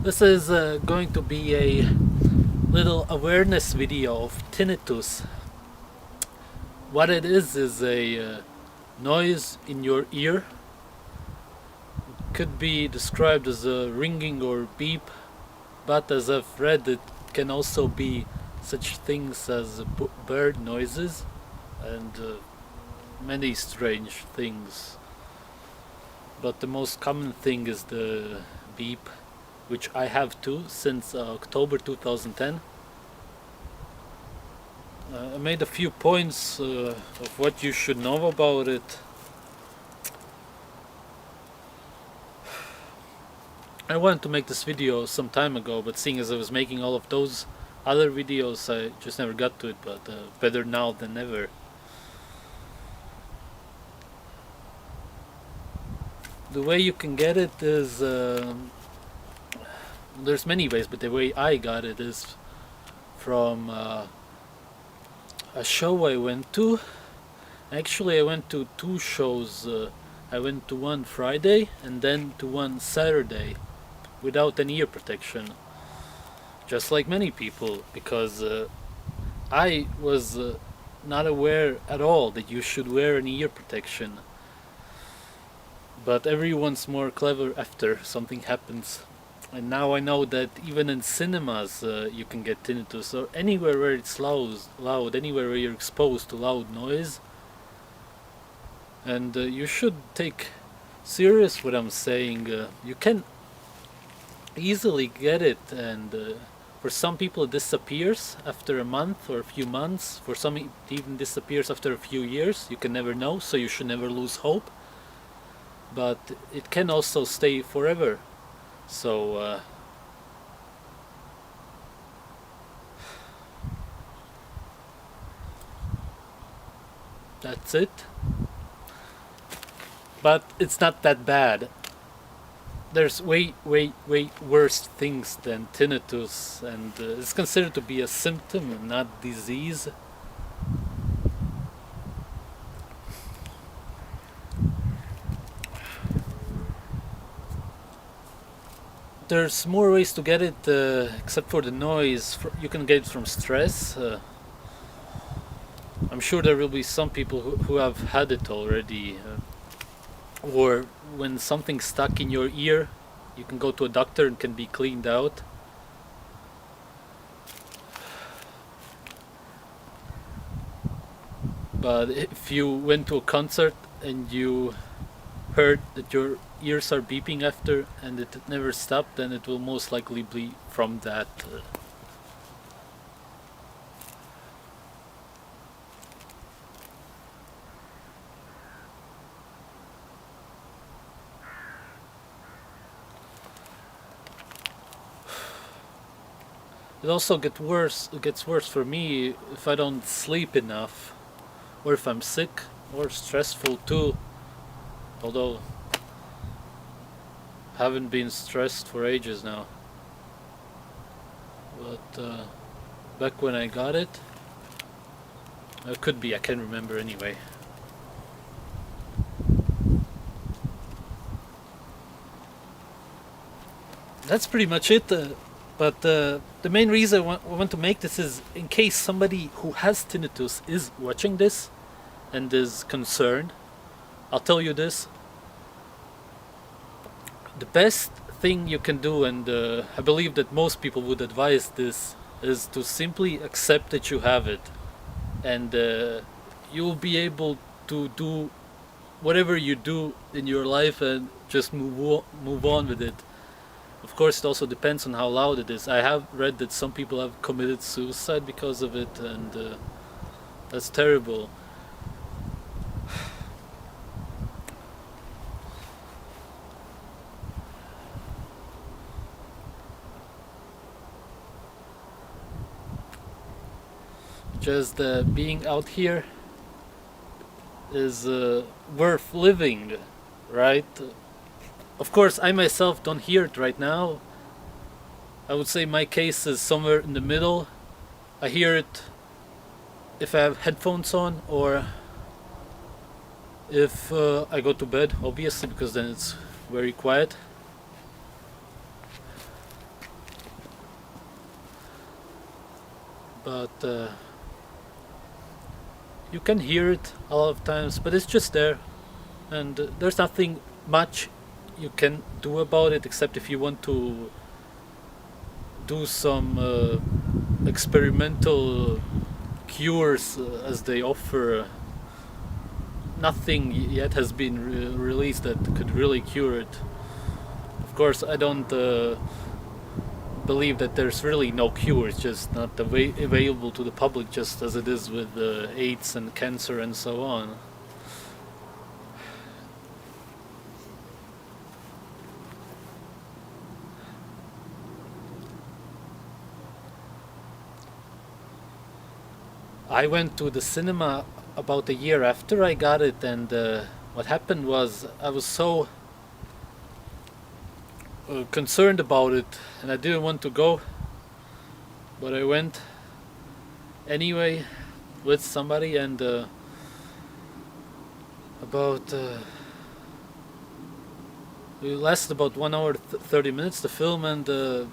This is going to be a little awareness video of tinnitus. What it is a noise in your ear. Could be described as a ringing or beep, but as I've read, it can also be such things as bird noises and many strange things. But the most common thing is the beep, which I have too since October 2010. I made a few points of what you should know about it. I wanted to make this video some time ago, but seeing as I was making all of those other videos, I just never got to it, but better now than never. The way you can get it is, there's many ways, but the way I got it is from a show I went to. Actually, I went to two shows. I went to one Friday and then to one Saturday without any ear protection, just like many people, because I was not aware at all that you should wear an ear protection. But everyone's more clever after something happens, and now I know that even in cinemas you can get tinnitus, or anywhere where it's loud, anywhere where you're exposed to loud noise. And you should take serious what I'm saying. You can easily get it, and for some people it disappears after a month or a few months. For some it even disappears after a few years. You can never know, so you should never lose hope. But it can also stay forever. So that's it. But it's not that bad. There's way worse things than tinnitus, and it's considered to be a symptom and not disease. There's more ways to get it, except for the noise. You can get it from stress. I'm sure there will be some people who have had it already. Or when something's stuck in your ear, you can go to a doctor and can be cleaned out. But if you went to a concert and you heard that your ears are beeping after and it never stopped, then it will most likely be from that. It also gets worse. It gets worse for me if I don't sleep enough, or if I'm sick or stressful too. Although I haven't been stressed for ages now. But back when I got it, it could be. I can't remember anyway. That's pretty much it. But the main reason I want to make this is in case somebody who has tinnitus is watching this and is concerned. I'll tell you this. The best thing you can do, and I believe that most people would advise this, is to simply accept that you have it. And you'll be able to do whatever you do in your life and just move on with it. Of course, it also depends on how loud it is. I have read that some people have committed suicide because of it, and that's terrible. Just being out here is worth living, right? Of course, I myself don't hear it right now. I would say my case is somewhere in the middle. I hear it if I have headphones on, or if I go to bed, obviously, because then it's very quiet. But you can hear it a lot of times, but it's just there, and there's nothing much you can do about it except if you want to do some experimental cures as they offer. Nothing yet has been released that could really cure it. Of course, I don't believe that there's really no cure. It's just not available to the public, just as it is with AIDS and cancer and so on. I went to the cinema about a year after I got it, and what happened was I was so concerned about it, and I didn't want to go, but I went anyway with somebody, and about it lasted about 1 hour 30 minutes, the film, and the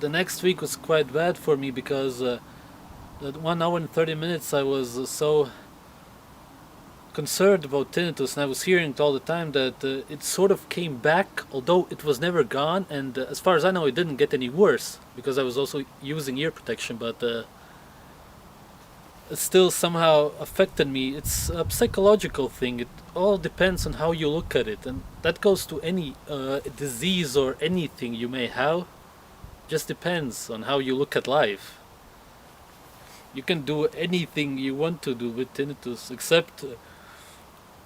next week was quite bad for me because that 1 hour and 30 minutes I was so concerned about tinnitus, and I was hearing it all the time that it sort of came back, although it was never gone, and as far as I know it didn't get any worse because I was also using ear protection, but it still somehow affected me. It's a psychological thing. It all depends on how you look at it, and that goes to any disease or anything you may have. Just depends on how you look at life. You can do anything you want to do with tinnitus except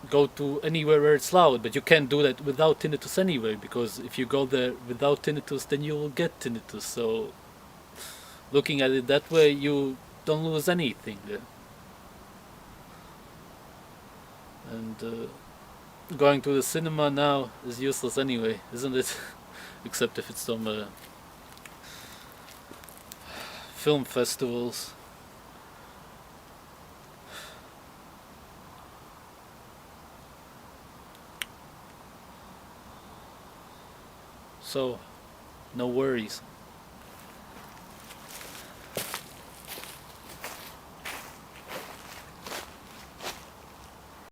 go to anywhere where it's loud, but you can't do that without tinnitus anyway, because if you go there without tinnitus then you will get tinnitus. So looking at it that way, you don't lose anything. And going to the cinema now is useless anyway, isn't it? Except if it's some film festivals. So, no worries.